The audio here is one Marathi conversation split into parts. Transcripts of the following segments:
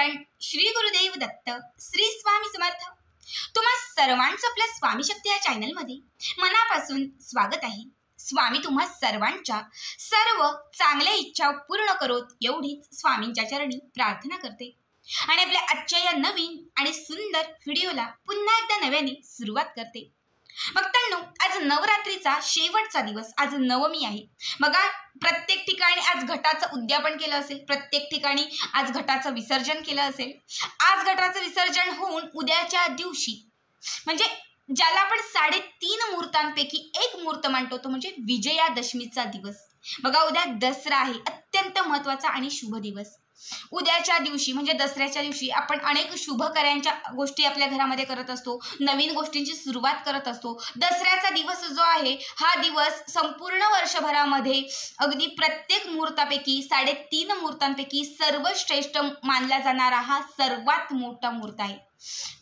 टन श्री गुरुदेव दत्त श्री स्वामी समर्थ। तुम्हा सर्वांचं आपल्या स्वामी शक्ती या चॅनलमध्ये मनापासून स्वागत आहे। स्वामी तुम्हा सर्वांच्या सर्व चांगल्या इच्छा पूर्ण करोत एवढीच स्वामींच्या चरणी प्रार्थना करते आणि आपल्या आजच्या या नवीन आणि सुंदर व्हिडिओला पुन्हा एकदा नव्याने सुरुवात करते। भक्तांनो, आज नवरात्रीचा शेवटचा दिवस, आज नवमी आहे। बघा, प्रत्येक ठिकाणी आज घटाचं उद्यापन केलं असेल, प्रत्येक ठिकाणी आज घटाचं विसर्जन केलं असेल। आज घटाचं विसर्जन होऊन उद्याच्या दिवशी म्हणजे ज्याला आपण 3.5 मुहूर्तांपैकी एक मुहूर्त मानतो तो म्हणजे विजयादशमीचा दिवस। बघा, उद्या दसरा आहे, अत्यंत महत्त्वाचा आणि शुभ दिवस। उद्याच्या दिवशी म्हणजे दसऱ्याच्या दिवशी आपण अनेक शुभ कार्यांच्या गोष्टी आपल्या घरामध्ये करत असतो, नवीन गोष्टींची सुरुवात करत असतो। दसऱ्याचा दिवस जो आहे हा दिवस संपूर्ण वर्षभरामध्ये अगदी प्रत्येक मुहूर्तापैकी 3.5 मुहूर्तांपैकी सर्वश्रेष्ठ मानला जाणारा हा सर्वात मोठा मुहूर्त आहे।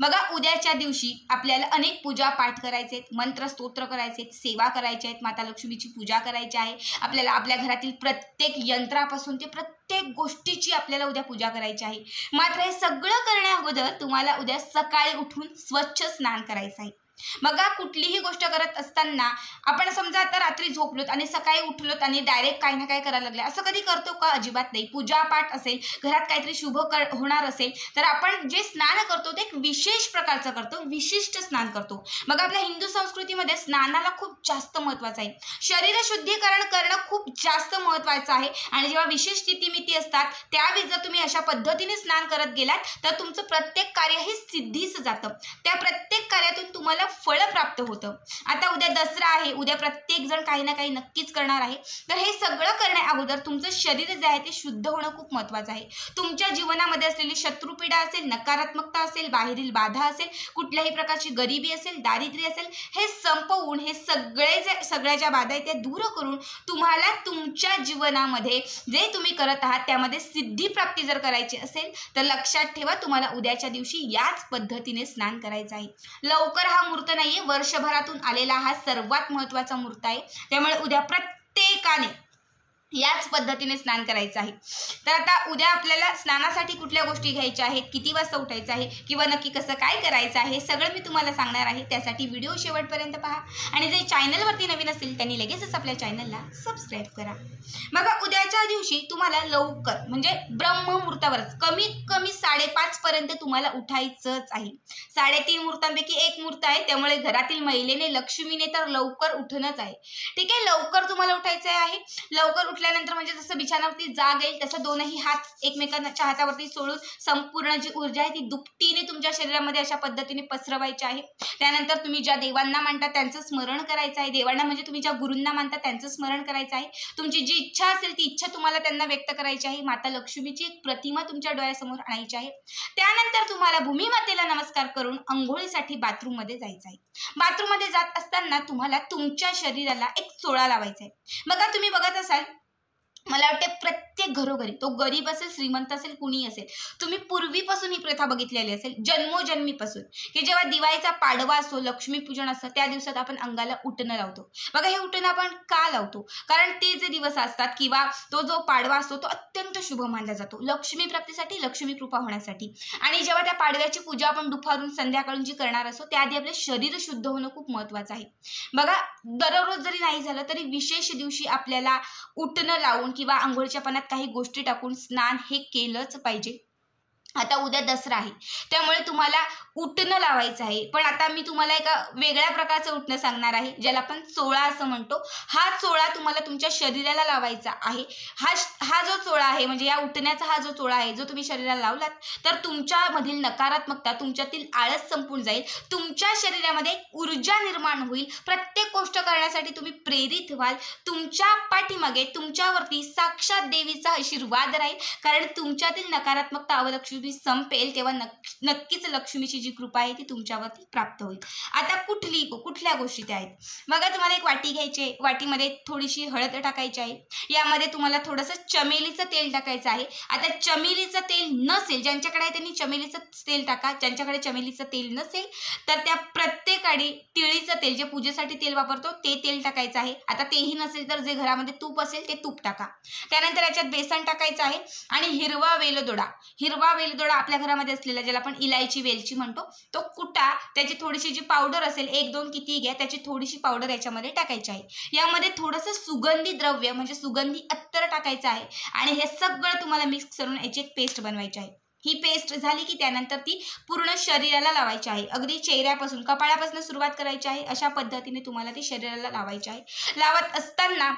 बघा, उद्याच्या दिवशी आपल्याला अनेक पूजा पाठ करायचे आहेत, मंत्र स्तोत्र करायचे आहेत, सेवा करायची आहेत, माता लक्ष्मीची पूजा करायची आहे। आपल्याला आपल्या घरातील प्रत्येक यंत्रापासून ते प्रत्येक गोष्टीची आपल्याला उद्या पूजा करायची आहे। मात्र हे सगळं करण्या अगोदर तुम्हाला उद्या सकाळी उठून स्वच्छ स्नान करायचं आहे। बघा, कुठलीही गोष्ट करत असताना आपण समजा आता रात्री झोपलोत आणि सकाळी उठलोत आणि डायरेक्ट काही ना काही करायला लागले, असं कधी करतो का? अजिबात नाही। पूजा पाठ असेल, घरात काहीतरी शुभ होणार असेल तर आपण जे स्नान करतो ते एक विशेष प्रकारचं करतो, विशिष्ट स्नान करतो। बघा, आपल्या हिंदू संस्कृतीमध्ये स्नानाला खूप जास्त महत्त्वाचं आहे। शरीर शुद्धीकरण करणं खूप जास्त महत्त्वाचं आहे आणि जेव्हा विशेष स्थितीमिती असतात त्यावेळी जर तुम्ही अशा पद्धतीने स्नान करत गेलात तर तुमचं प्रत्येक कार्य हे सिद्धीस जातं, त्या प्रत्येक कार्यातून तुम्हाला फळ प्राप्त होतं। आता उद्या दसरा आहे, उद्या प्रत्येक जण काही ना काही नक्कीच करणार आहे। तर हे सगळं करण्या अगोदर तुमचं शरीर जे आहे ते शुद्ध होणं खूप महत्त्वाचं आहे। तुमच्या जीवनामध्ये असलेली शत्रुपीडा असेल, नकारात्मकता असेल, बाहेरील बाधा असेल, कुठल्याही प्रकारची गरिबी असेल, दारिद्र्य असेल, हे संपवून हे सगळ्या ज्या बाधा आहेत त्या दूर करून तुम्हाला तुमच्या जीवनामध्ये जे तुम्ही करत आहात त्यामध्ये सिद्धी प्राप्ती जर करायची असेल तर लक्षात ठेवा, तुम्हाला उद्याच्या दिवशी याच पद्धतीने स्नान करायचं आहे। लवकर हा मुहूर्त नाहीये, वर्षभरातून आलेला हा सर्वात महत्त्वाचा मुहूर्त आहे। त्यामुळे उद्या प्रत्येकाने याच पद्धतीने स्नान करायचं आहे। तर आता उद्या आपल्याला स्नानासाठी कुठल्या गोष्टी घ्यायच्या आहेत, किती वाजता उठायचं आहे किंवा नक्की कसं काय करायचं आहे सगळं मी तुम्हाला सांगणार आहे। त्यासाठी व्हिडिओ शेवटपर्यंत पहा आणि जे चॅनलवरती नवीन असतील त्यांनी लगेचच आपल्या चॅनलला सबस्क्राईब करा। बघा, उद्याच्या दिवशी तुम्हाला लवकर म्हणजे ब्रह्ममुहूर्तावरच कमीत कमी 5:30 पर्यंत तुम्हाला उठायचंच आहे। 3.5 मुहूर्तांपैकी एक मुहूर्त आहे, त्यामुळे घरातील महिलेने लक्ष्मीने तर लवकर उठणंच आहे। ठीक आहे, लवकर तुम्हाला उठायचं आहे। लवकर उठल्यानंतर म्हणजे जसं बिछाणावरती जाग येईल तसं दोनही हात एकमेकांच्या हातावरती सोडून संपूर्ण जी ऊर्जा आहे ती दुपटीने तुमच्या शरीरामध्ये अशा पद्धतीने पसरवायची आहे। त्यानंतर तुम्ही ज्या देवांना मानता त्यांचं स्मरण करायचं आहे, देवांना म्हणजे तुम्ही ज्या गुरूंना मानता त्यांचं स्मरण करायचं आहे। तुमची जी इच्छा असेल ती इच्छा तुम्हाला त्यांना व्यक्त करायची आहे। माता लक्ष्मीची एक प्रतिमा तुमच्या डोळ्यासमोर आणायची आहे। त्यानंतर तुम्हाला भूमिमातेला नमस्कार करून अंघोळीसाठी बाथरूममध्ये जायचं आहे। बाथरूममध्ये जात असताना तुम्हाला तुमच्या शरीराला एक चोळा लावायचा आहे। बघा, तुम्ही बघत असाल, मला वाटते प्रत्येक घरोघरी, तो गरीब असेल श्रीमंत असेल कुणी असेल, तुम्ही पूर्वीपासून ही प्रथा बघितलेली असेल, जन्मोजन्मीपासून, की जेव्हा दिवाळीचा पाडवा असो, लक्ष्मीपूजन असतं त्या दिवसात आपण अंगाला उटणं लावतो। बघा, हे उटणं आपण का लावतो? कारण ते जे दिवस असतात किंवा तो जो पाडवा असतो तो अत्यंत शुभ मानला जातो, लक्ष्मी प्राप्तीसाठी, लक्ष्मी कृपा होण्यासाठी। आणि जेव्हा त्या पाडव्याची पूजा आपण दुपारून संध्याकाळून जी करणार असतो त्याआधी आपले शरीर शुद्ध होणं खूप महत्त्वाचं आहे। बघा, दररोज जरी नाही झालं तरी विशेष दिवशी आपल्याला उटणं लावून किंवा आंघोळीच्या पाण्यात काही गोष्टी टाकून स्नान हे केलंच पाहिजे। आता उद्या दसरा आहे त्यामुळे तुम्हाला उटणं लावायचं आहे, पण आता मी तुम्हाला एका वेगळ्या प्रकारचं उटणं सांगणार आहे ज्याला आपण चोळा असं म्हणतो। हा चोळा तुम्हाला तुमच्या शरीराला लावायचा आहे। हा जो चोळा आहे म्हणजे या उटण्याचा हा जो चोळा आहे जो तुम्ही शरीराला लावलात तर तुमच्यामधील नकारात्मकता, तुमच्यातील आळस संपून जाईल, तुमच्या शरीरामध्ये ऊर्जा निर्माण होईल, प्रत्येक गोष्ट करण्यासाठी तुम्ही प्रेरित व्हाल, तुमच्या पाठीमागे तुमच्यावरती साक्षात देवीचा आशीर्वाद राहील, कारण तुमच्यातील नकारात्मकता अवलक्षणी संपेल तेव्हा नक्कीच लक्ष्मीची जी कृपा आहे ती तुमच्यावरती प्राप्त होईल। आता कुठल्या गोष्टी त्या आहेत? बघा, तुम्हाला एक वाटी घ्यायची आहे, वाटीमध्ये थोडीशी हळद टाकायची आहे, यामध्ये तुम्हाला थोडंसं चमेलीचं तेल टाकायचं आहे। आता चमेलीचं तेल नसेल, ज्यांच्याकडे आहे त्यांनी चमेलीचं तेल टाका, ज्यांच्याकडे चमेलीचं तेल नसेल तर त्या प्रत्येकाने तिळीचं तेल, जे पूजेसाठी तेल वापरतो ते तेल टाकायचं आहे। आता तेही नसेल तर जे घरामध्ये तूप असेल ते तूप टाका। त्यानंतर याच्यात बेसन टाकायचं आहे आणि हिरवा वेलदोडा वेलदोडा आपल्या घरामध्ये असलेला, ज्याला आपण इलायची वेलची म्हणतो, तो कुटा, त्याची थोडीशी जी पावडर असेल 1-2 किती घ्या, त्याची थोडीशी पावडर याच्यामध्ये टाकायची आहे। यामध्ये थोडंसं सुगंधी द्रव्य म्हणजे सुगंधी अत्तर टाकायचं आहे आणि हे सगळं तुम्हाला मिक्स करून याची एक पेस्ट बनवायची आहे। ही पेस्ट झाली की त्यानंतर ती पूर्ण शरीराला लावायची आहे। अगदी चेहऱ्यापासून, कपाळापासून सुरुवात करायची आहे। अशा पद्धतीने तुम्हाला ती शरीराला लावायची आहे। लावत असताना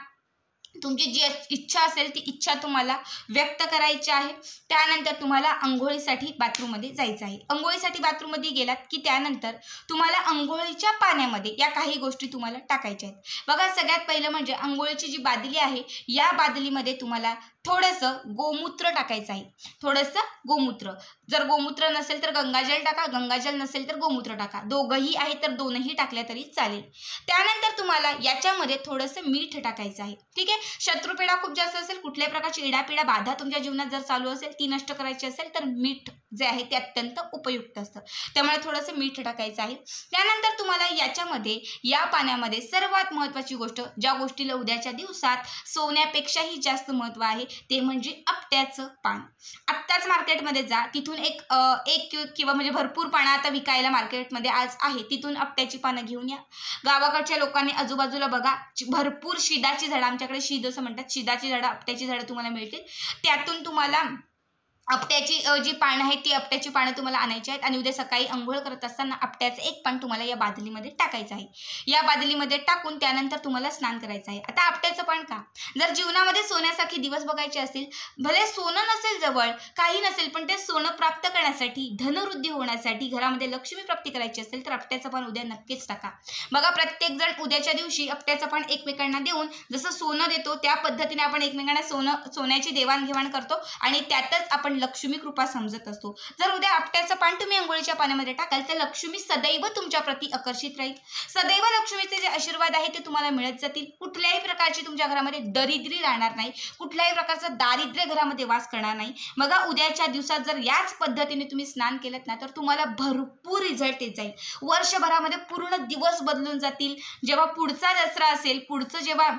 तुमची जी इच्छा असेल ती इच्छा तुम्हाला व्यक्त करायची आहे। त्यानंतर तुम्हाला अंघोळीसाठी बाथरूममध्ये जायचं आहे। अंघोळीसाठी बाथरूममध्ये गेलात की त्यानंतर तुम्हाला अंघोळीच्या पाण्यामध्ये या काही गोष्टी तुम्हाला टाकायच्या आहेत। बघा, सगळ्यात पहिलं म्हणजे अंघोळीची जी बादली आहे, या बादलीमध्ये तुम्हाला थोडंसं गोमूत्र टाकायचं आहे। थोडंसं गोमूत्र, जर गोमूत्र नसेल तर गंगाजल टाका, गंगाजल नसेल तर गोमूत्र टाका, दोघंही आहे तर दोनही टाकल्या तरी चालेल। त्यानंतर तुम्हाला याच्यामध्ये थोडंसं मीठ टाकायचं आहे। ठीक आहे, शत्रुपिडा खूप जास्त असेल, कुठल्याही प्रकारची इडापिडा बाधा तुमच्या जीवनात जर चालू असेल, ती नष्ट करायची असेल तर मीठ जे आहे ते अत्यंत उपयुक्त असतं, त्यामुळे थोडंसं मीठ टाकायचं आहे। त्यानंतर तुम्हाला याच्यामध्ये, या पाण्यामध्ये सर्वात महत्त्वाची गोष्ट, ज्या गोष्टीला उद्याच्या दिवसात सोन्यापेक्षाही जास्त महत्त्व आहे, ते म्हणजे आपट्याचं पान। आत्ताच मार्केटमध्ये जा, तिथून एक किंवा म्हणजे भरपूर पानं आता विकायला मार्केटमध्ये आज आहे, तिथून आपट्याची पानं घेऊन या। गावाकडच्या लोकांनी आजूबाजूला बघा, भरपूर शिदाची झाडं, आमच्याकडे शीद असं म्हणतात, शिदाची झाडं, आपट्याची झाडं तुम्हाला मिळतील। त्यातून तुम्हाला आपट्याची जी पानं आहेत, ती आपट्याची पानं तुम्हाला आणायची आहेत आणि उद्या सकाळी अंघोळ करत असताना आपट्याचं एक पान तुम्हाला या बादलीमध्ये टाकायचं आहे। या बादलीमध्ये टाकून त्यानंतर तुम्हाला स्नान करायचं आहे। आता आपट्याचं पान का? जर जीवनामध्ये सोन्यासारखे दिवस बघायचे असतील, भले सोनं नसेल जवळ, काही नसेल, पण ते सोनं प्राप्त करण्यासाठी, धनवृद्धी होण्यासाठी, घरामध्ये लक्ष्मी प्राप्ती करायची असेल तर आपट्याचं पान उद्या नक्कीच टाका। बघा, प्रत्येक जण उद्याच्या दिवशी आपट्याचं पान एकमेकांना देऊन, जसं सोनं देतो त्या पद्धतीने आपण एकमेकांना सोन्याची देवाणघेवाण करतो आणि त्यातच आपण लक्ष्मी कृपा समजत असतो। जर उद्या आपट्याचं पान तुम्ही अंघोळीच्या पाण्यामध्ये टाकाल तर लक्ष्मी सदैव तुमच्या प्रती आकर्षित राहील। सदैव लक्ष्मीचे जे आशीर्वाद आहे ते तुम्हाला मिळत जातील। कुठल्याही प्रकारची तुमच्या घरामध्ये दरिद्री राहणार नाही, कुठल्याही प्रकारचं दारिद्र्य घरामध्ये वास करणार नाही। बघा, उद्याच्या दिवसात जर याच पद्धतीने तुम्ही स्नान केलं ना, तर तुम्हाला भरपूर रिझल्ट येत जाईल। वर्षभरामध्ये पूर्ण दिवस बदलून जातील। जेव्हा पुढचा दसरा असेल, पुढचं जेव्हा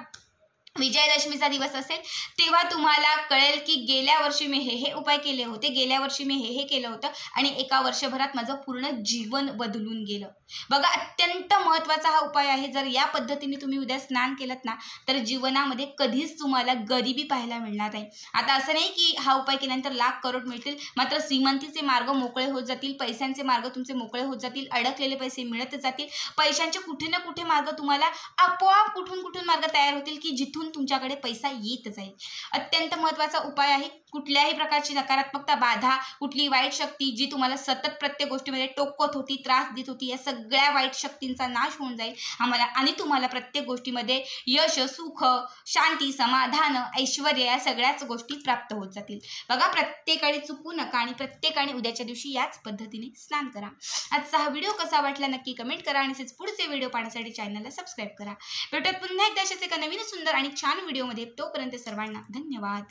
विजयादशमीचा दिवस असेल, तेव्हा तुम्हाला कळेल की गेल्या वर्षी मी हे उपाय केले होते, गेल्या वर्षी मी हे केलं होतं आणि एका वर्षभरात माझं पूर्ण जीवन बदलून गेलं। बघा, अत्यंत महत्त्वाचा हा उपाय आहे। जर या पद्धतीने तुम्ही उद्या स्नान केलं ना, तर जीवनामध्ये कधीच तुम्हाला गरिबी पाहायला मिळणार नाही। आता असं नाही की हा उपाय केल्यानंतर लाख करोड मिळतील, मात्र श्रीमंतीचे मार्ग मोकळे होत जातील, पैशांचे मार्ग तुमचे मोकळे होत जातील, अडकलेले पैसे मिळत जातील, पैशांचे कुठे ना कुठे मार्ग तुम्हाला आपोआप कुठून मार्ग तयार होतील की जिथून तुमच्याकडे पैसा येत जाईल। अत्यंत महत्त्वाचा उपाय आहे। कुठल्याही प्रकारची नकारात्मकता, बाधा, कुठली वाईट शक्ती जी तुम्हाला सतत प्रत्येक गोष्टीमध्ये टोकत होती, त्रास देत होती, या सगळ्या वाईट शक्तींचा नाश होऊन जाईल आणि तुम्हाला प्रत्येक गोष्टीमध्ये यश, सुख, शांती, समाधान, ऐश्वर या सगळ्याच गोष्टी प्राप्त होत जातील। बघा, प्रत्येकाने चुकू नका आणि प्रत्येकाने उद्याच्या दिवशी याच पद्धतीने स्नान करा। आजचा हा व्हिडिओ कसा वाटला नक्की कमेंट करा आणि पुढचे व्हिडिओ पाहण्यासाठी चॅनलला सबस्क्राईब करा। भेटूयात पुन्हा एकदा अशाच एका नवीन सुंदर आणि छान व्हिडिओमध्ये। तोपर्यंत सर्वांना धन्यवाद।